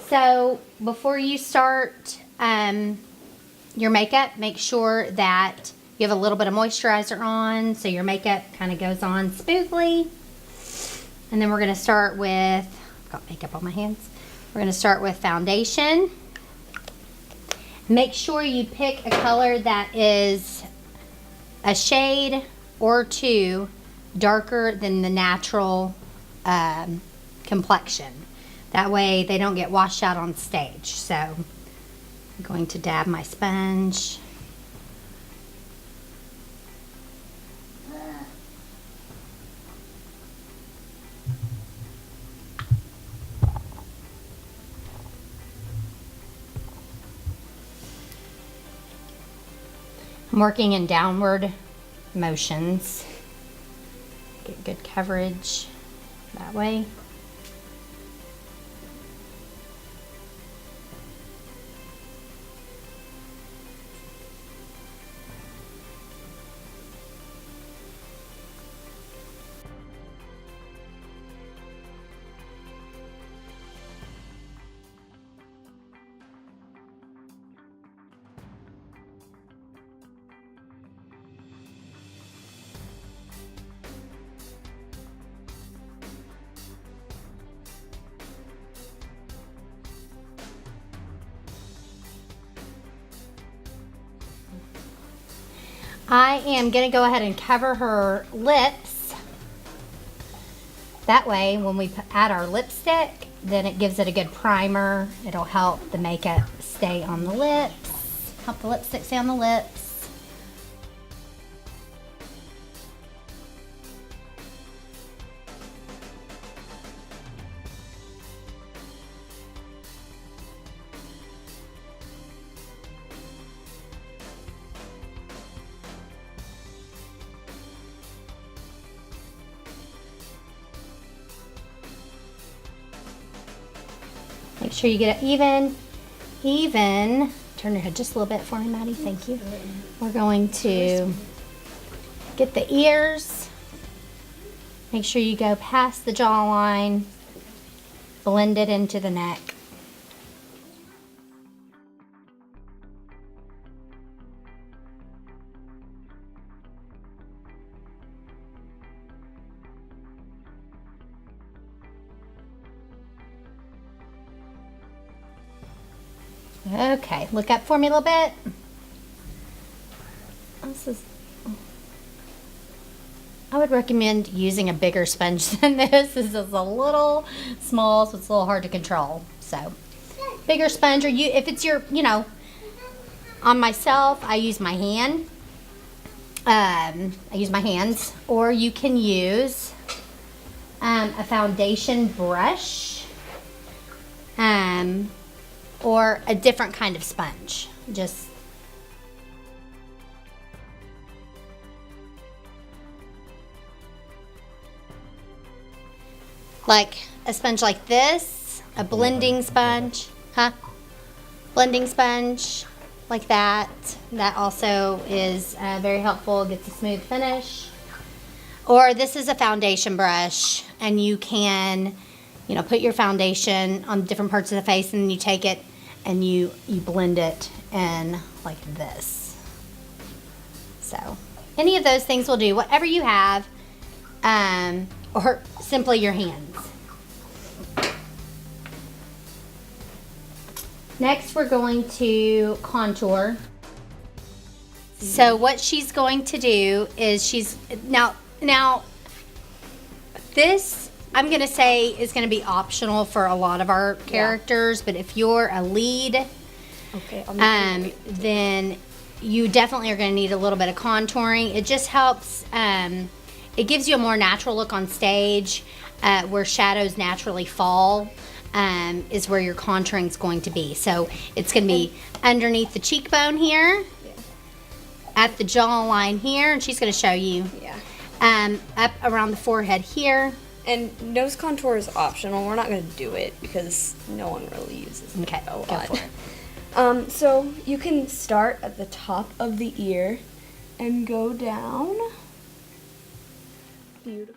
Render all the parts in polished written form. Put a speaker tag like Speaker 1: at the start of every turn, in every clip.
Speaker 1: So before you start your makeup, make sure that you have a little bit of moisturizer on so your makeup kind of goes on smoothly. And then we're going to start with, I've got makeup on my hands. We're going to start with foundation. Make sure you pick a color that is a shade or two darker than the natural complexion. That way they don't get washed out on stage. So I'm going to dab my sponge. I'm working in downward motions. Get good coverage that way. I am going to go ahead and cover her lips. That way, when we add our lipstick, then it gives it a good primer. It'll help the makeup stay on the lips, help the lipstick stay on the lips. Make sure you get it even. Turn your head just a little bit for me, Maddie. Thank you. We're going to get the ears. Make sure you go past the jawline. Blend it into the neck. Okay, look up for me a little bit. I would recommend using a bigger sponge than this. This is a little small, so it's a little hard to control. So, bigger sponge, or if it's your, on myself, I use my hand. I use my hands, or you can use a foundation brush. Or a different kind of sponge. Just like a sponge like this, a blending sponge, blending sponge like that. That also is very helpful, gets a smooth finish. Or this is a foundation brush, and you can put your foundation on different parts of the face, and then you take it and you blend it in like this. So any of those things will do, whatever you have, or simply your hands. Next, we're going to contour. So what she's going to do is now this, I'm going to say, is going to be optional for a lot of our characters, but if you're a lead, then you definitely are going to need a little bit of contouring. It just helps, it gives you a more natural look on stage, where shadows naturally fall, is where your contouring is going to be. So it's going to be underneath the cheekbone here, at the jawline here, and she's going to show you, up around the forehead here.
Speaker 2: And nose contour is optional. We're not going to do it because no one really uses it a lot.
Speaker 1: Go for it.
Speaker 2: So you can start at the top of the ear and go down. Beautiful.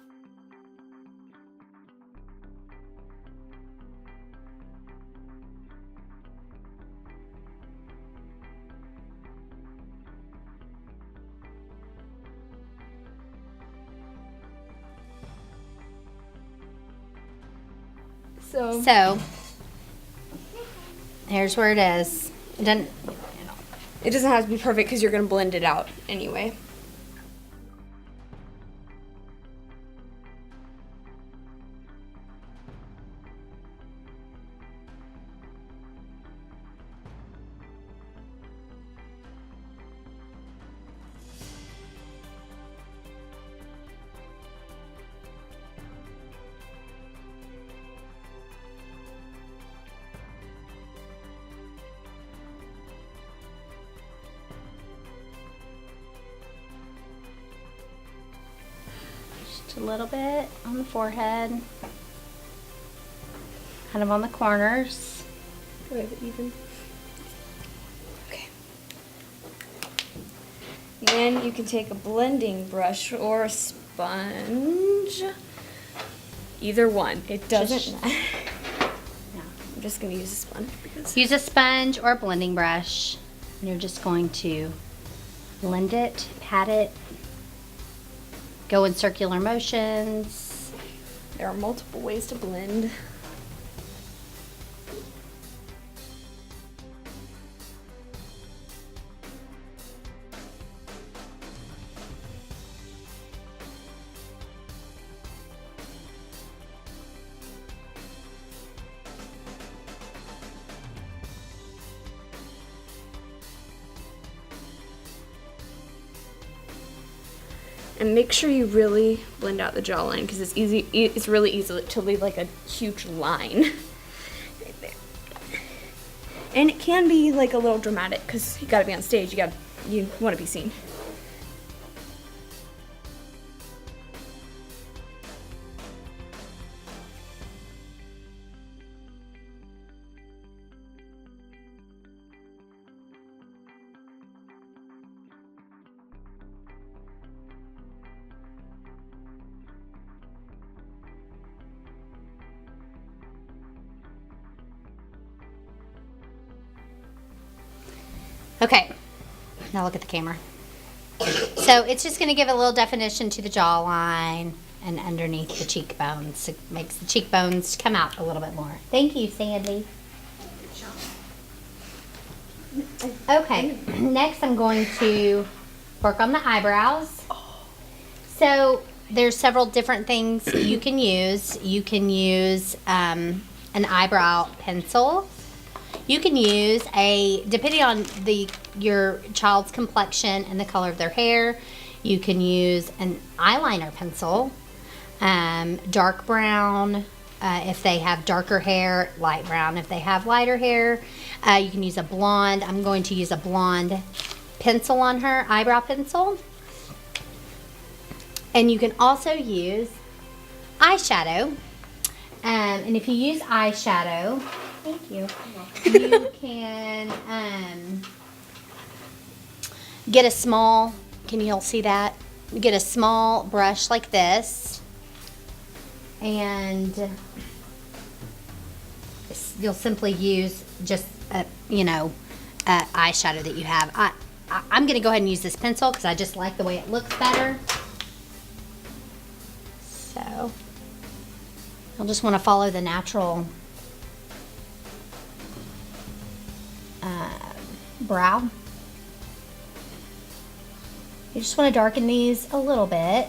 Speaker 1: So, here's where it is.
Speaker 2: It doesn't have to be perfect because you're going to blend it out anyway.
Speaker 1: Just a little bit on the forehead. Kind of on the corners.
Speaker 2: Even. Okay. Then you can take a blending brush or a sponge. Either one. It doesn't matter.
Speaker 1: No.
Speaker 2: I'm just going to use a sponge because
Speaker 1: Use a sponge or a blending brush. And you're just going to blend it, pat it, go in circular motions.
Speaker 2: there are multiple ways to blend. And make sure you really blend out the jawline because it's really easy to leave like a huge line right there. And it can be like a little dramatic because you gotta be on stage, you want to be seen.
Speaker 1: Okay, now look at the camera. So it's just going to give a little definition to the jawline and underneath the cheekbones. It makes the cheekbones come out a little bit more. Thank you, Sandy. Okay, next I'm going to work on the eyebrows. So there's several different things you can use. You can use an eyebrow pencil. You can use depending on your child's complexion and the color of their hair, you can use an eyeliner pencil, dark brown if they have darker hair, light brown if they have lighter hair. You can use a blonde. I'm going to use a blonde pencil on her, eyebrow pencil. And you can also use eyeshadow. And if you use eyeshadow, thank you. You can get a small, can you all see that? Get a small brush like this, and you'll simply use just eyeshadow that you have. I'm going to go ahead and use this pencil because I just like the way it looks better. So you'll just want to follow the natural brow. You just want to darken these a little bit.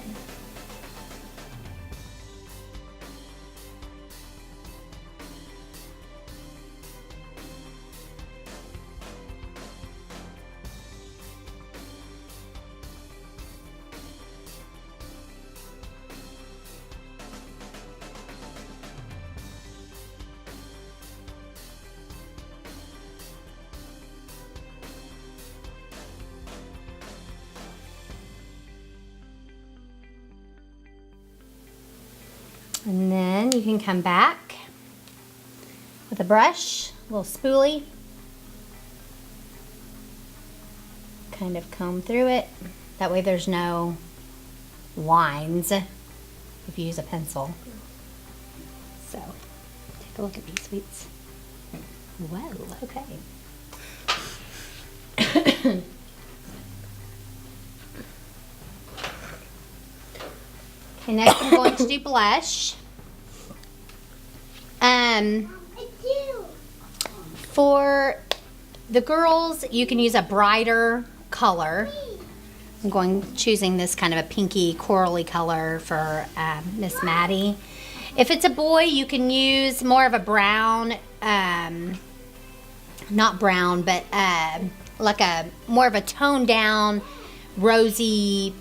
Speaker 1: And then you can come back with a brush, a little spoolie, kind of comb through it. That way there's no lines if you use a pencil. So, take a look at these sweets. Whoa, okay. Okay, next I'm going to do blush. For the girls, you can use a brighter color. I'm choosing this kind of a pinky corally color for Miss Maddie. If it's a boy, you can use more of a brown, not brown, but like a more of a toned down, rosy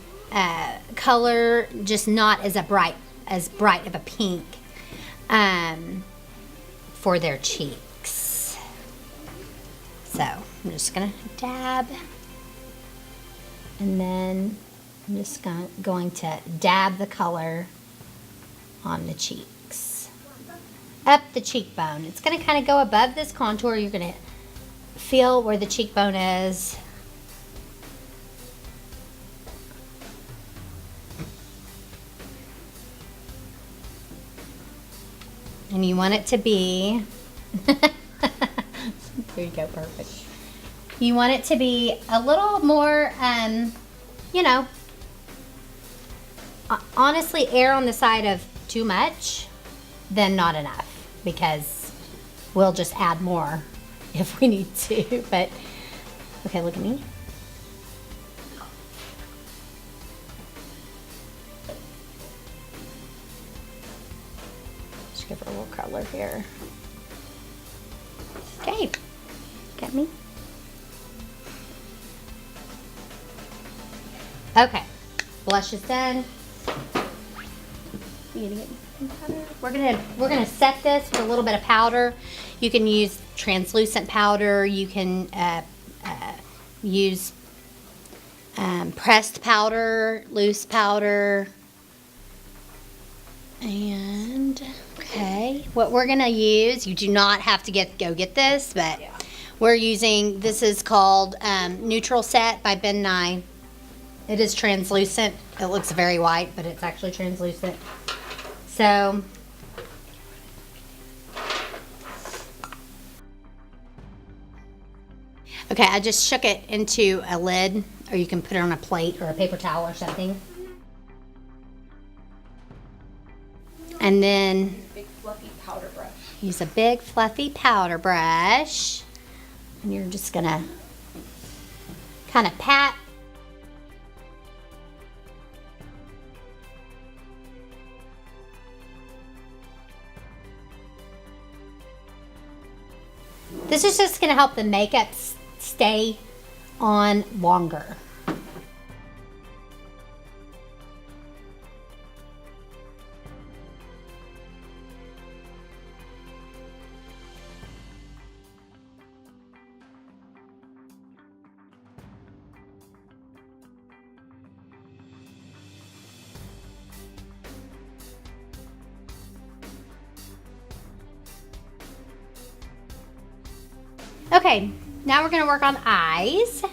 Speaker 1: color, just not as bright of a pink for their cheeks. So I'm just gonna dab, and then I'm just going to dab the color on the cheeks, up the cheekbone. It's gonna kind of go above this contour. You're gonna feel where the cheekbone is. And you want it to be, there you go, perfect. You want it to be a little more, you know, honestly err on the side of too much than not enough, because we'll just add more if we need to. But, okay, look at me. Just give her a little color here. Okay, get me? Okay, blush is done. You gonna get me some powder? We're gonna set this with a little bit of powder. You can use translucent powder. You can use pressed powder, loose powder, and okay. What we're gonna use, you do not have to go get this, but we're using, this is called Neutral Set by Ben Nye. It is translucent. It looks very white, but it's actually translucent. So, okay, I just shook it into a lid, or you can put it on a plate or a paper towel or something. And then
Speaker 2: Big fluffy powder brush.
Speaker 1: use a big fluffy powder brush. And you're just gonna kind of pat. This is just going to help the makeup stay on longer. Okay, now we're going to work on eyes.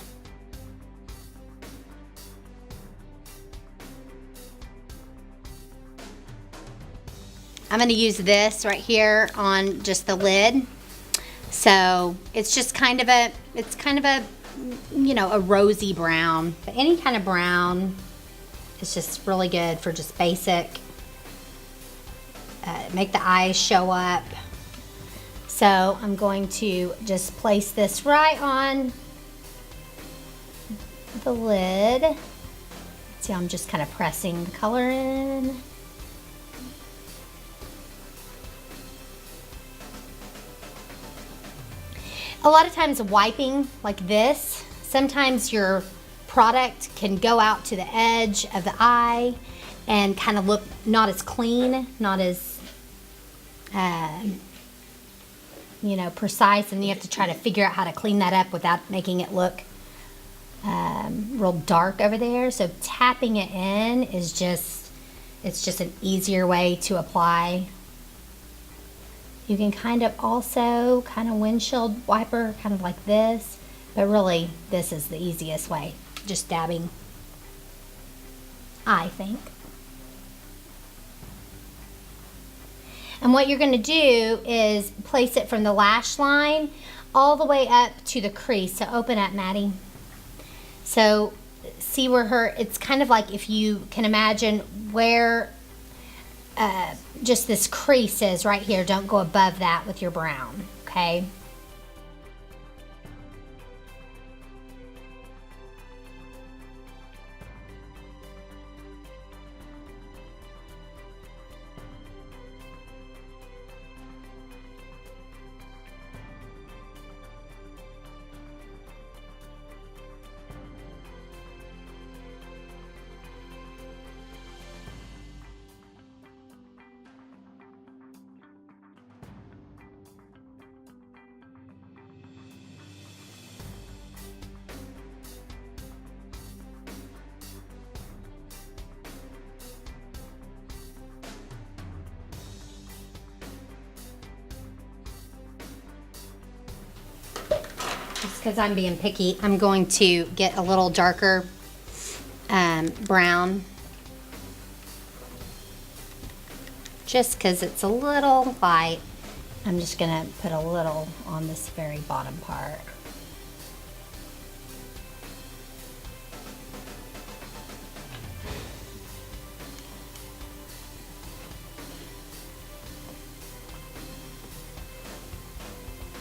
Speaker 1: I'm going to use this right here on just the lid. So it's just kind of a, you know, a rosy brown. But any kind of brown is just really good for just basic, make the eyes show up. So I'm going to just place this right on the lid. See, I'm just kind of pressing the color in. A lot of times wiping like this, sometimes your product can go out to the edge of the eye and kind of look not as clean, not as you know, precise, and you have to try to figure out how to clean that up without making it look real dark over there. So tapping it in is just, it's just an easier way to apply. You can kind of also kind of windshield wiper, kind of like this, but really this is the easiest way, just dabbing, I think. And what you're going to do is place it from the lash line all the way up to the crease. So open up, Maddie. So see where it's kind of like, if you can imagine where just this crease is right here. Don't go above that with your brown, okay? Just because I'm being picky, I'm going to get a little darker brown. Just because it's a little light, I'm just going to put a little on this very bottom part.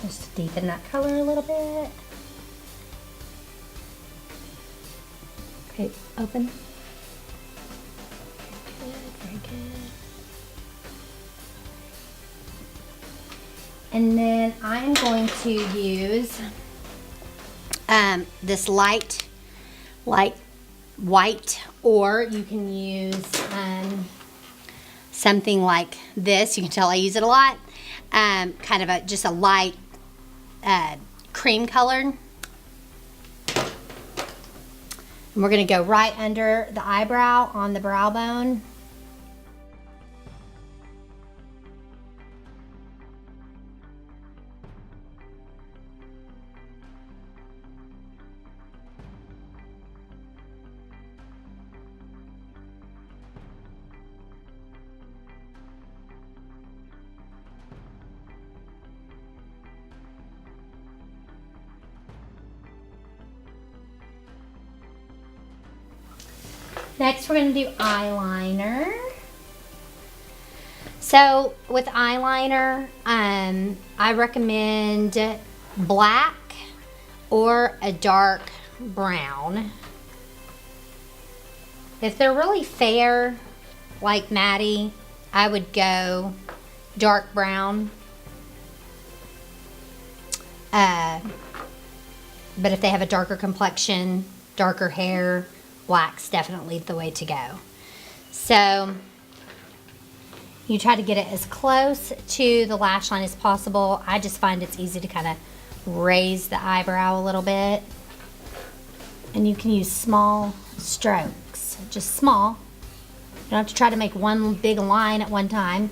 Speaker 1: Just to deepen that color a little bit. Okay, open. Very good, very good. And then I'm going to use this light white, or you can use something like this. You can tell I use it a lot. Kind of just a light cream colored. And we're going to go right under the eyebrow on the brow bone. Next, we're going to do eyeliner. So with eyeliner, I recommend black or a dark brown. If they're really fair, like Maddie, I would go dark brown. But if they have a darker complexion, darker hair, black's definitely the way to go. So you try to get it as close to the lash line as possible. I just find it's easy to kind of raise the eyebrow a little bit. And you can use small strokes, just small. You don't have to try to make one big line at one time.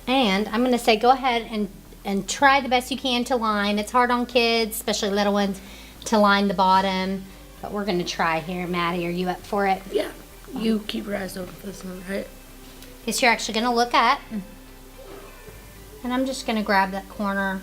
Speaker 1: And I'm going to say go ahead and try the best you can to line. It's hard on kids, especially little ones, to line the bottom. But we're going to try here. Maddie, are you up for it?
Speaker 3: Yeah. You keep your eyes open for this one, right?
Speaker 1: Guess you're actually going to look up. And I'm just gonna grab that corner.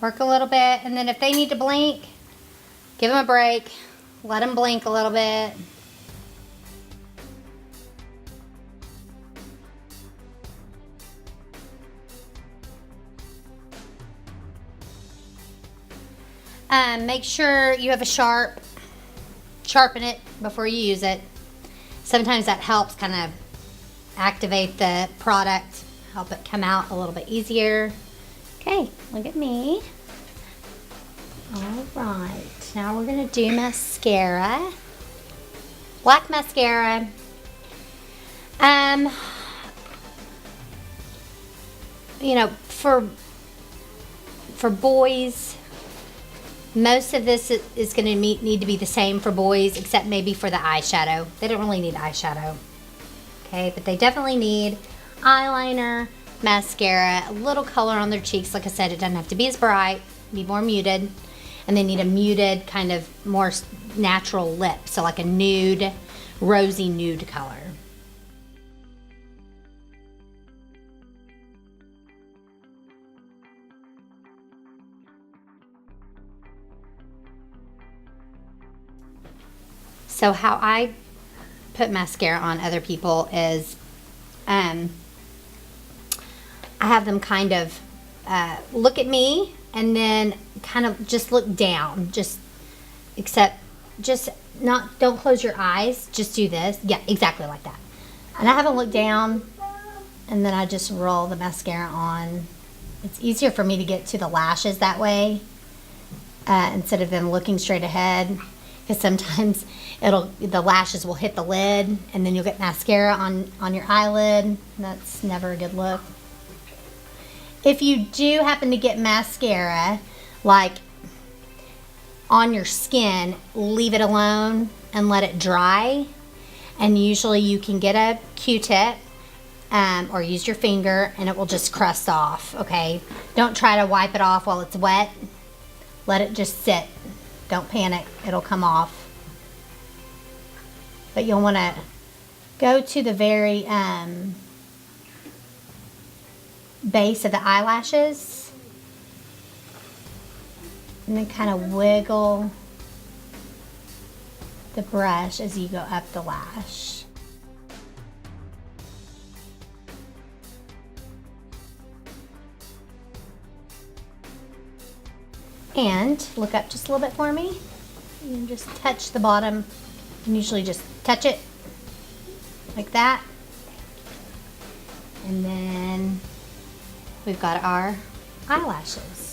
Speaker 1: Work a little bit, and then if they need to blink, give them a break. Let them blink a little bit. Make sure you have a sharpen it before you use it. Sometimes that helps kind of activate the product, help it come out a little bit easier. Okay, look at me. All right, now we're gonna do mascara. Black mascara. You know, for boys, most of this is going to need to be the same for boys, except maybe for the eyeshadow. They don't really need eyeshadow, okay? But they definitely need eyeliner, mascara, a little color on their cheeks. Like I said, it doesn't have to be as bright, be more muted. And they need a muted, kind of more natural lip, so like a nude, rosy nude color. So how I put mascara on other people is I have them kind of look at me and then kind of just look down, don't close your eyes, just do this. Yeah, exactly like that. And I have them look down, and then I just roll the mascara on. It's easier for me to get to the lashes that way instead of them looking straight ahead, because sometimes the lashes will hit the lid, and then you'll get mascara on your eyelid. That's never a good look. If you do happen to get mascara like on your skin, leave it alone and let it dry. And usually you can get a Q-tip or use your finger, and it will just crust off, okay? Don't try to wipe it off while it's wet. Let it just sit. Don't panic, it'll come off. But you'll want to go to the very base of the eyelashes and then kind of wiggle the brush as you go up the lash. And look up just a little bit for me. You can just touch the bottom, and usually just touch it like that. And then we've got our eyelashes.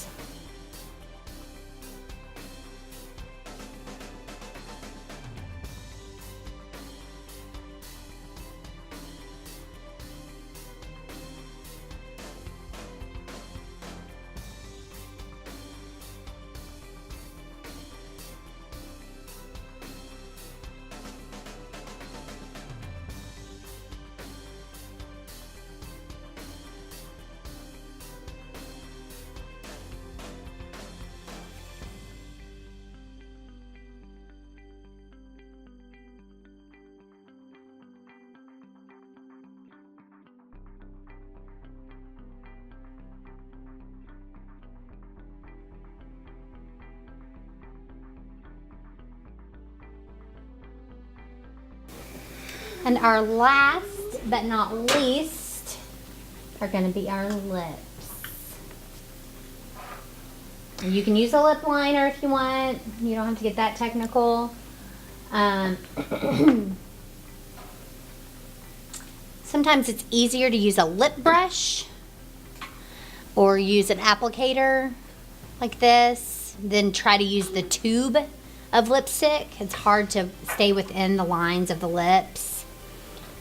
Speaker 1: And our last but not least are going to be our lips. You can use a lip liner if you want. You don't have to get that technical. Sometimes it's easier to use a lip brush or use an applicator like this than try to use the tube of lipstick. It's hard to stay within the lines of the lips.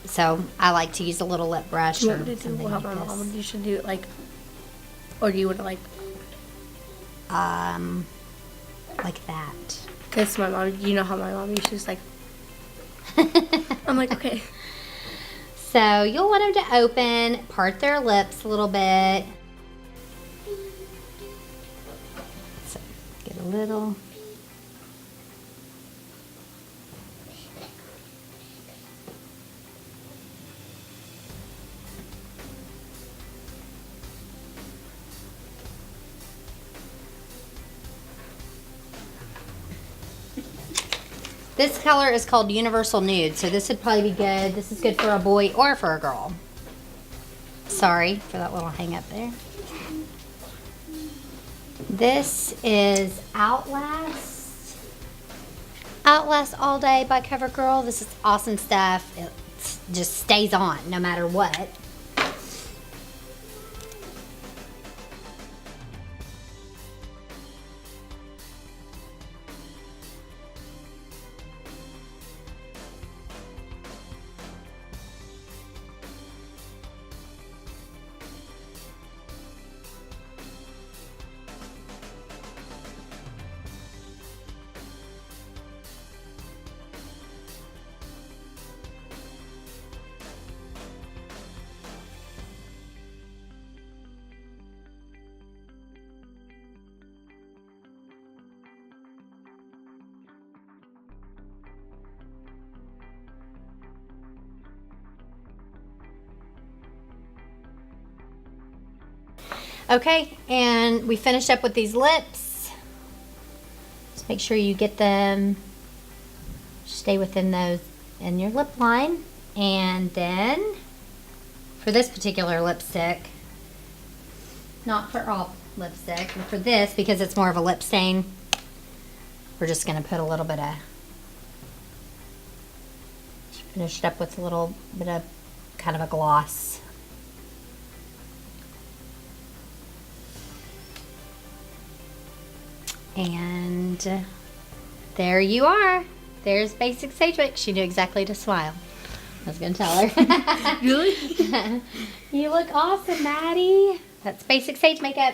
Speaker 1: So I like to use a little lip brush or something like
Speaker 2: my
Speaker 1: this.
Speaker 2: mom, you should do it like, or do you would like
Speaker 1: that.
Speaker 2: Because my mom, you know how my mom used to just like, I'm like, okay.
Speaker 1: So you'll want them to open, part their lips a little bit. So get a little. This color is called Universal Nude, so this would probably be good. This is good for a boy or for a girl. Sorry for that little hang up there. This is Outlast. Outlast All Day by CoverGirl. This is awesome stuff. It just stays on no matter what. Okay, and we finished up with these lips. Just make sure you get them, stay within those in your lip line. And then for this particular lipstick, not for all lipstick, but for this, because it's more of a lip stain, we're just gonna put a little bit of, finish it up with a little bit of kind of a gloss. And there you are. There's Basic Sage Makeup. She knew exactly to smile. I was going to tell her.
Speaker 2: Really?
Speaker 1: You look awesome, Maddie. That's Basic Sage Makeup.